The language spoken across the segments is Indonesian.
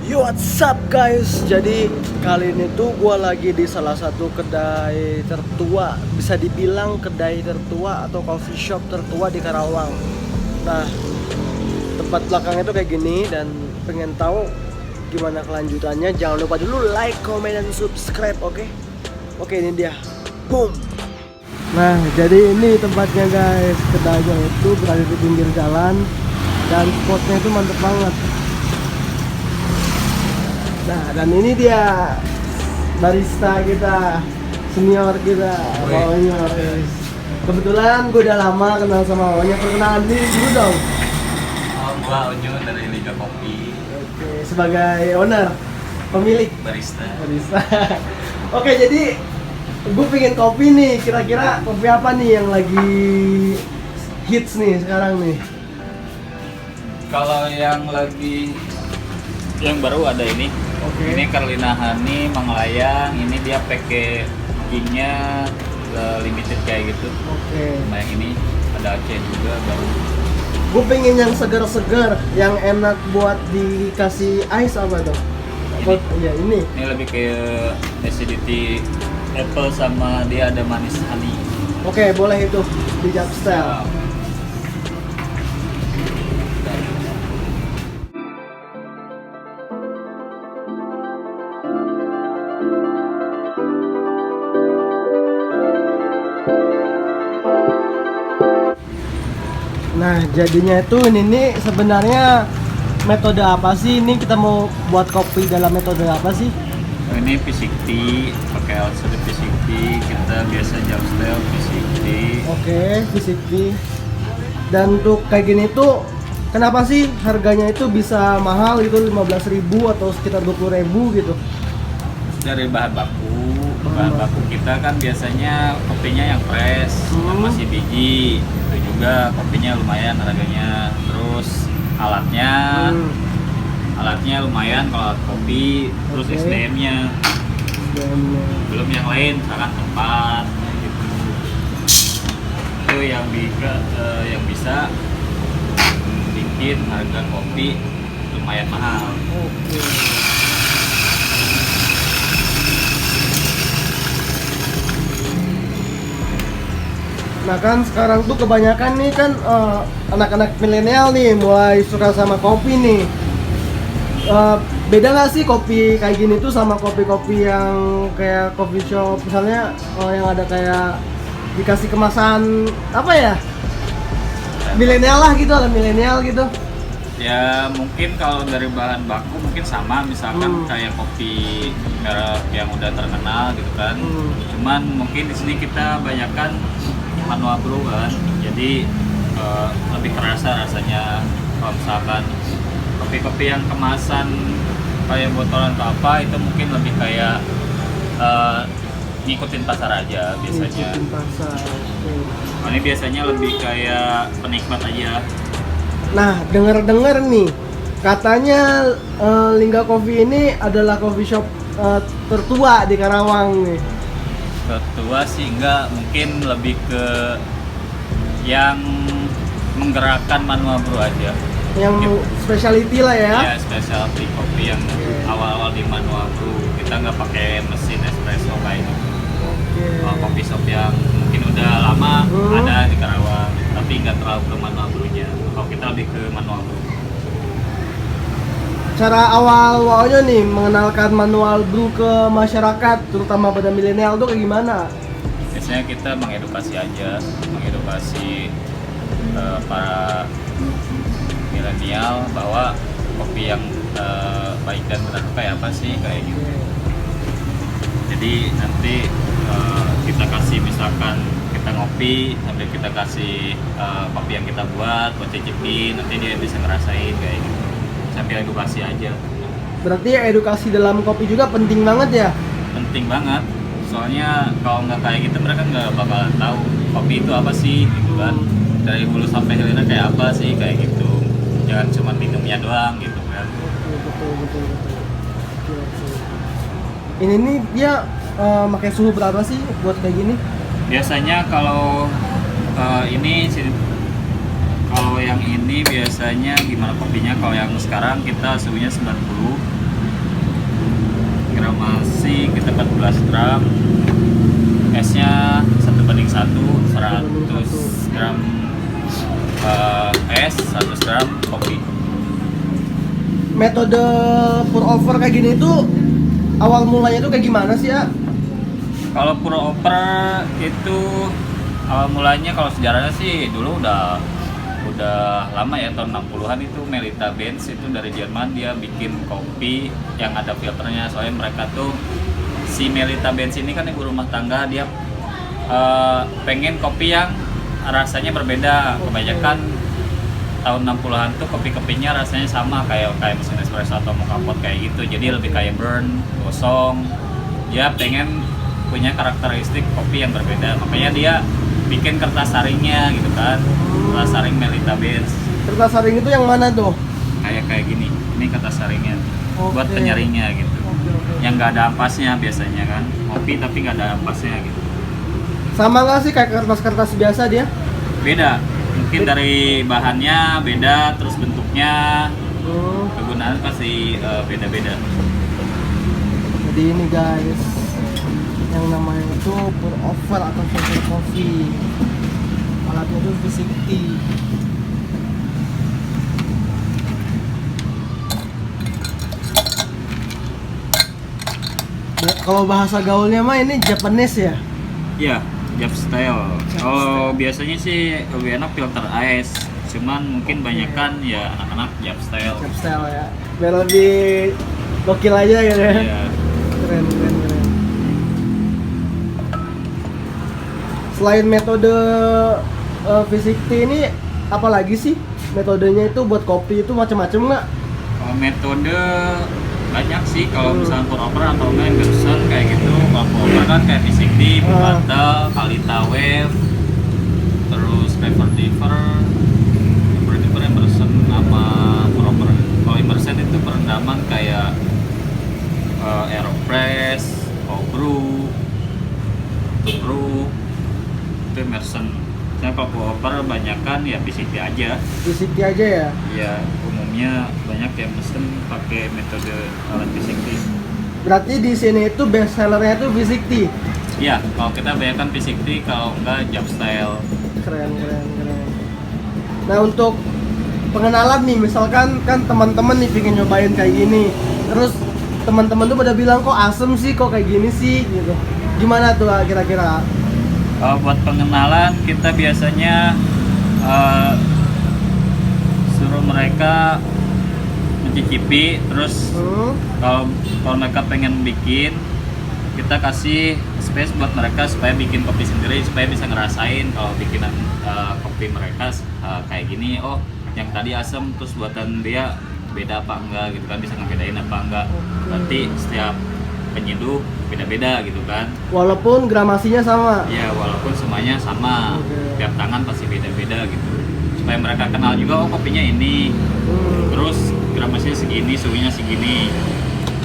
Yo, what's up guys? Jadi kali ini tuh gue lagi di salah satu kedai tertua, bisa dibilang kedai tertua atau coffee shop tertua di Karawang. Nah, tempat belakangnya tuh kayak gini, dan pengen tahu gimana kelanjutannya, jangan lupa dulu like, comment, dan subscribe, oke? Oke, ini dia. Boom. Nah, jadi ini tempatnya guys. Kedainya itu berada di pinggir jalan dan spotnya itu mantep banget. Nah, dan ini dia barista kita, senior kita, Wawanyo. Kebetulan gue udah lama kenal sama Wawanyo. Perkenalan diri dulu dong. Gua Onyo dari Liga Kopi. Oke, sebagai owner, pemilik, Barista. Oke, jadi gue pengen kopi nih. Kira-kira kopi apa nih yang lagi hits nih sekarang nih? Kalau yang baru ada ini. Oke. Ini Carlina Honey Manglayang. Ini dia packagingnya limited kayak gitu. Oke. Sama yang ini ada Aceh juga baru. Gue pengen yang segar-segar, yang enak buat dikasih ice apa dong? Iya, ini. Ini lebih ke acidity apple sama dia ada manis honey. Oke, boleh itu di Japstel. Nah, jadinya itu ini nih sebenarnya metode apa sih? Ini kita mau buat kopi dalam metode apa sih? Ini P60, pakai alat seduh P60. Kita biasa jam style P60. Oke, V60. Dan untuk kayak gini tuh kenapa sih harganya itu bisa mahal gitu, 15.000 atau sekitar 20.000 gitu? Dari bahan baku kita kan biasanya kopinya yang fresh, yang masih biji. Itu juga kopinya lumayan harganya. Terus alatnya lumayan kalau alat kopi. Terus Oke. SDM-nya Dan belum yang lain, misalkan tempat gitu. Itu yang bisa bikin harga kopi lumayan mahal. oke. Nah kan sekarang tuh kebanyakan nih kan anak-anak milenial nih mulai suka sama kopi nih. Beda nggak sih kopi kayak gini tuh sama kopi-kopi yang kayak coffee shop misalnya, yang ada kayak dikasih kemasan apa ya, milenial lah gitu, ala milenial gitu. Ya mungkin kalau dari bahan baku mungkin sama, misalkan kayak kopi merek yang udah terkenal gitu kan. Cuman mungkin di sini kita banyakkan manual brew kan, jadi lebih kerasa rasanya. Kalau misalkan kopi-kopi yang kemasan kayak botolan atau apa, itu mungkin lebih kayak ngikutin pasar aja biasanya. Ngikutin pasar. Oke. Nah, ini biasanya lebih kayak penikmat aja. Nah, dengar-dengar nih, katanya Lingga Coffee ini adalah coffee shop tertua di Karawang nih. Ketua sih enggak, mungkin lebih ke yang menggerakkan manual brew aja. Yang specialty lah ya. Ya, specialty kopi yang awal-awal di manual brew. Kita nggak pakai mesin espresso kayak gitu. Oke. Kalau kopi shop yang mungkin udah lama ada di Karawang, tapi nggak terlalu ke manual brew-nya. Kalau kita lebih ke manual brew. Cara awal Wawanyo nih mengenalkan manual brew ke masyarakat, terutama pada milenial tuh kayak gimana? Biasanya kita mengedukasi aja, mengedukasi para milenial bahwa kopi yang baik dan benar itu kayak apa sih, kayak gitu. Jadi nanti kita kasih, misalkan kita ngopi sambil kita kasih kopi yang kita buat cicipin, nanti dia bisa ngerasain kayak gitu. Sambil edukasi aja. Berarti edukasi dalam kopi juga penting banget ya? Penting banget. Soalnya kalau nggak kayak gitu mereka nggak bakalan tahu kopi itu apa sih gitu kan. Dari hulu sampai hilirnya kayak apa sih, kayak gitu. Jangan cuma minumnya doang gitu kan. Betul. Ini nih dia pakai suhu berapa sih buat kayak gini? Biasanya kalau ini Kalau yang ini biasanya gimana kopinya? Kalau yang sekarang kita suhunya 90, gramasi kita 14 gram, esnya 1:1, 100 gram es, 100 gram kopi. Metode pour over kayak gini tuh awal mulanya tuh kayak gimana sih ya? Kalau pour over itu awal mulanya, kalau sejarahnya sih dulu udah lama ya, tahun 60-an itu Melita Benz itu dari Jerman, dia bikin kopi yang ada filternya. Soalnya mereka tuh, si Melita Benz ini kan ibu rumah tangga, dia pengen kopi yang rasanya berbeda. Kebanyakan tahun 60-an tuh kopi-kopinya rasanya sama kayak mesin espresso atau mocha pot kayak gitu, jadi lebih kayak burn, gosong. Dia pengen punya karakteristik kopi yang berbeda, makanya dia bikin kertas saringnya gitu kan, kertas saring Melita Benz. Kertas saring itu yang mana tuh? Kayak gini, ini kertas saringnya buat Oke. penyaringnya gitu. Oke. Yang nggak ada ampasnya biasanya kan, kopi tapi nggak ada ampasnya gitu. Sama nggak sih kayak kertas-kertas biasa dia? Beda, mungkin dari bahannya beda, terus bentuknya, Hmm. kegunaan pasti beda-beda. Jadi ini guys, yang namanya itu pour over atau filter coffee. Alatnya itu V60. Ya, kalau bahasa gaulnya mah ini Japanese ya? Iya, Jap style. Kalau biasanya sih lebih enak filter ice, cuman mungkin banyakan ya anak-anak Jap style. Jap style ya. Biar lebih gokil aja gitu ya. Iya. Keren. Selain metode V60 ini apa lagi sih metodenya itu buat kopi itu macam-macam nggak? Kalau metode banyak sih, kalau misalnya pour over atau enggak Emerson kayak gitu. Kalau pour over kan kayak V60, Battle, Kalita Wave, terus River Diver, Emerson sama pour over. Kalau Emerson itu perendaman kayak Aeropress, Brew, itu Emerson. Nah, kalau pour over banyakan ya V60 aja. V60 aja ya? Ya, umumnya banyak yang mesen pakai metode alat V60. Berarti di sini itu best sellernya itu V60. Iya, kalau kita bayangkan V60, kalau enggak Jap style. Keren. Nah untuk pengenalan nih, misalkan kan teman-teman nih pengen nyobain kayak gini, terus teman-teman tuh pada bilang kok asem sih, kok kayak gini sih gitu. Gimana tuh kira-kira? Buat pengenalan kita biasanya suruh mereka mencicipi, terus kalau mereka pengen bikin, kita kasih space buat mereka supaya bikin kopi sendiri, supaya bisa ngerasain kalau bikinan kopi mereka kayak gini. Oh, yang tadi asam, terus buatan dia beda apa enggak gitu kan, bisa ngebedain apa enggak. Berarti setiap penyeduh beda-beda gitu kan. Walaupun gramasinya sama. Ya, walaupun semuanya sama, tiap tangan pasti beda-beda gitu. Supaya mereka kenal juga, oh kopinya ini, terus gramasinya segini, suhunya segini.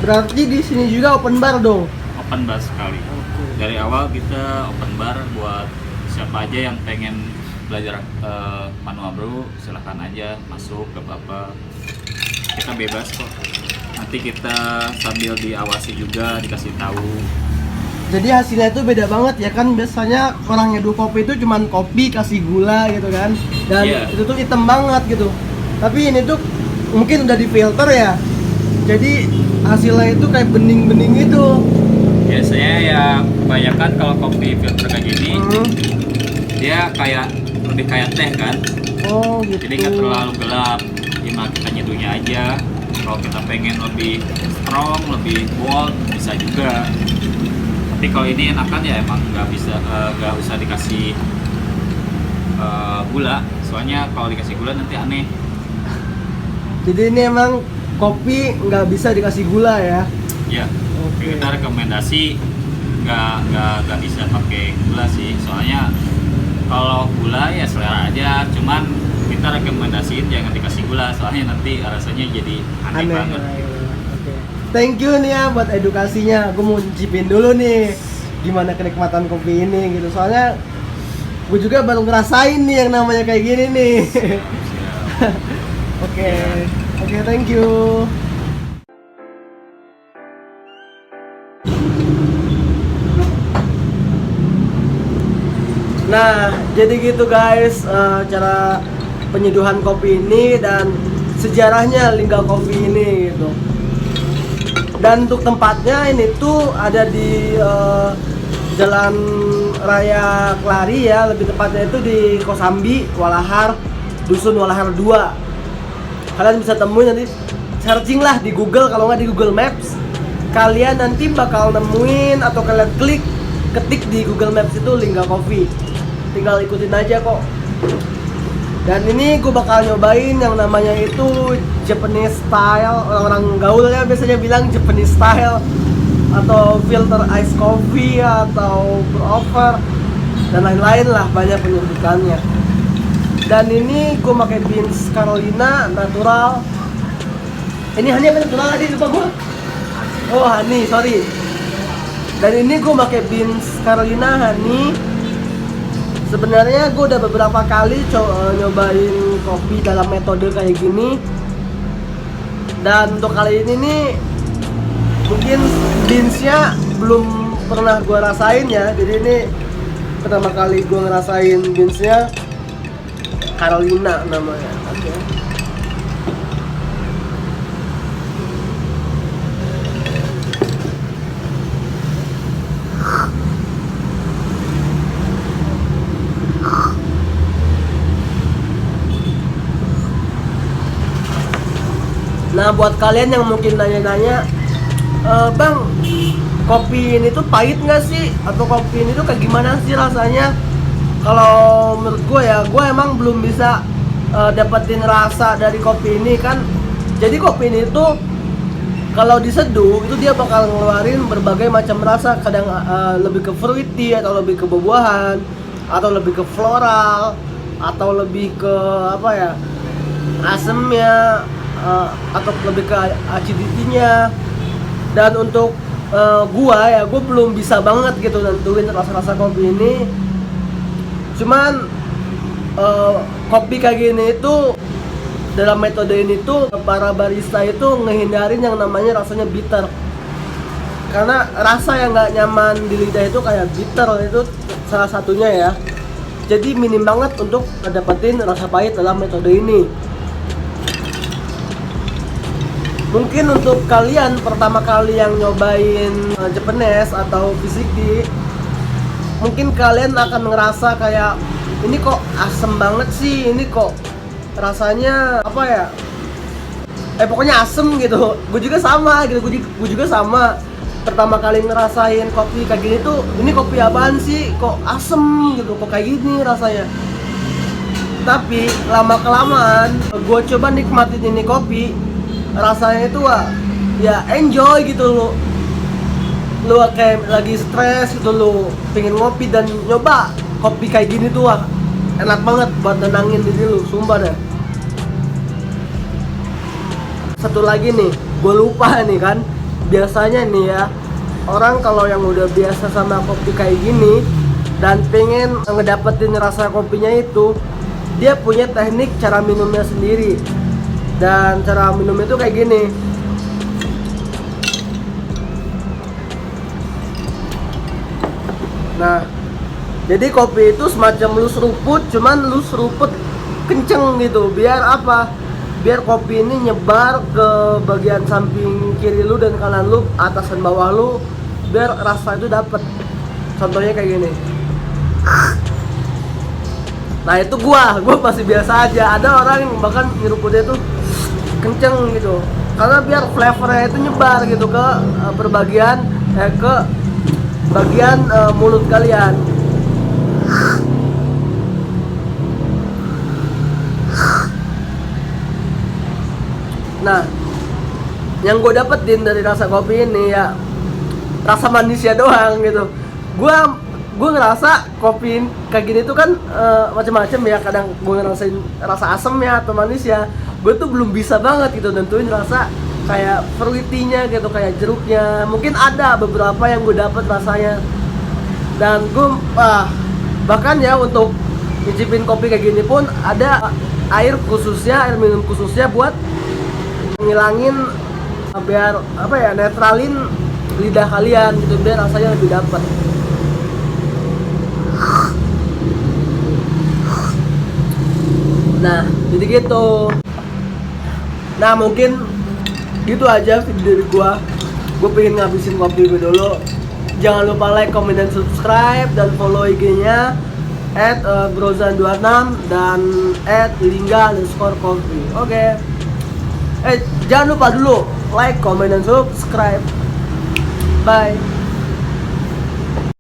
Berarti di sini juga open bar dong? Open bar sekali. Dari awal kita open bar buat siapa aja yang pengen belajar manual brew, silahkan aja masuk ke apa. Kita bebas kok. Nanti kita sambil diawasi juga, dikasih tahu. Jadi hasilnya itu beda banget ya kan, biasanya orang nyeduh kopi itu cuman kopi kasih gula gitu kan, dan itu tuh hitam banget gitu. Tapi ini tuh mungkin udah difilter ya, jadi hasilnya itu kayak bening-bening itu. Biasanya ya kebanyakan kalau kopi filter kayak gini, dia kayak lebih kayak teh kan. Oh gitu. Jadi nggak terlalu gelap, cuma kita nyeduhnya aja. Kalau kita pengen lebih strong, lebih bold, bisa juga. Tapi kalau ini enakan ya emang nggak usah dikasih gula. Soalnya kalau dikasih gula nanti aneh. Jadi ini emang kopi nggak bisa dikasih gula ya? Ya. Oke. Kita rekomendasi nggak bisa pakai gula sih. Soalnya kalau gula ya selera aja. Cuman kita rekomendasiin jangan dikasih gula, soalnya nanti rasanya jadi aneh banget. Oke. Thank you nih ya buat edukasinya. Gue mau cicipin dulu nih gimana kenikmatan kopi ini gitu. Soalnya gue juga baru ngerasain nih yang namanya kayak gini nih. Oke, thank you. Nah, jadi gitu guys, cara penyeduhan kopi ini dan sejarahnya Lingga Coffee ini gitu. Dan untuk tempatnya ini tuh ada di Jalan Raya Kelari ya, lebih tepatnya itu di Kosambi, Walahar, Dusun Walahar 2. Kalian bisa temuin nanti, searching lah di Google, kalau nggak di Google Maps. Kalian nanti bakal nemuin atau kalian ketik di Google Maps itu Lingga Coffee. Tinggal ikutin aja kok. Dan ini gue bakal nyobain yang namanya itu Japanese style. Orang-orang gaul ya biasanya bilang Japanese style, atau filter ice coffee, atau pour over, dan lain-lain lah, banyak penyebutannya. Dan ini gue pakai beans Carolina natural. Ini hanya natural tadi lupa gue. Oh honey, sorry. Dan ini gue pakai beans Carolina honey. Sebenarnya gue udah beberapa kali nyobain kopi dalam metode kayak gini. Dan untuk kali ini nih mungkin beansnya belum pernah gue rasain ya. Jadi ini pertama kali gue ngerasain beansnya Carolina namanya. Oke. Nah, buat kalian yang mungkin nanya-nanya, Bang, kopi ini tuh pahit nggak sih? Atau kopi ini tuh kayak gimana sih rasanya? Kalau menurut gue ya, gue emang belum bisa dapetin rasa dari kopi ini kan. Jadi kopi ini tuh kalau diseduh itu dia bakal ngeluarin berbagai macam rasa. Kadang lebih ke fruity, atau lebih ke buah-buahan, atau lebih ke floral, atau lebih ke apa ya, asemnya, atau lebih ke acidity-nya. Dan untuk gua belum bisa banget gitu nentuin rasa-rasa kopi ini. Cuman kopi kayak gini itu, dalam metode ini tuh para barista itu ngehindarin yang namanya rasanya bitter. Karena rasa yang nggak nyaman di lidah itu kayak bitter, itu salah satunya ya. Jadi minim banget untuk dapetin rasa pahit dalam metode ini. Mungkin untuk kalian pertama kali yang nyobain Japanese atau VCD, mungkin kalian akan ngerasa kayak ini kok asem banget sih, ini kok rasanya apa ya, pokoknya asem gitu. Gue juga sama gitu, gue juga sama. Pertama kali ngerasain kopi kayak gini tuh, ini kopi apaan sih, kok asem gitu, kok kayak gini rasanya. Tapi lama kelamaan gue coba nikmatin ini kopi, rasanya itu ya enjoy gitu. Lu kayak lagi stres gitu, lu pengen ngopi dan nyoba kopi kayak gini tuh enak banget buat nenangin diri lu, sumpah deh. Satu lagi nih, gue lupa nih kan, biasanya nih ya, orang kalau yang udah biasa sama kopi kayak gini dan pengen ngedapetin rasa kopinya itu, dia punya teknik cara minumnya sendiri. Dan cara minum itu kayak gini. Nah, jadi kopi itu semacam lu seruput, cuman lu seruput kenceng gitu. Biar apa? Biar kopi ini nyebar ke bagian samping kiri lu dan kanan lu, atas dan bawah lu, biar rasa itu dapet. Contohnya kayak gini. Nah itu gua masih biasa aja. Ada orang yang bahkan nyeruputnya tuh kenceng gitu, karena biar flavornya itu nyebar gitu ke ke bagian mulut kalian. Nah, yang gue dapetin dari rasa kopi ini ya rasa manisnya doang gitu. Gue ngerasa kopi kayak gini tuh kan macam-macam ya. Kadang gue ngerasain rasa asamnya atau manisnya. Gue tuh belum bisa banget gitu nentuin rasa kayak fruity-nya gitu, kayak jeruknya. Mungkin ada beberapa yang gue dapet rasanya. Dan gue bahkan ya untuk nyicipin kopi kayak gini pun ada air minum khususnya buat ngilangin, biar apa ya, netralin lidah kalian gitu, biar rasanya lebih dapet. Nah, jadi gitu. Nah, mungkin gitu aja video dari gua. Gue pengen ngabisin kopi gue dulu. Jangan lupa like, comment, dan subscribe, dan follow IG-nya @brozan26 dan @lingga_coffee. Oke. Jangan lupa dulu like, comment, dan subscribe. Bye.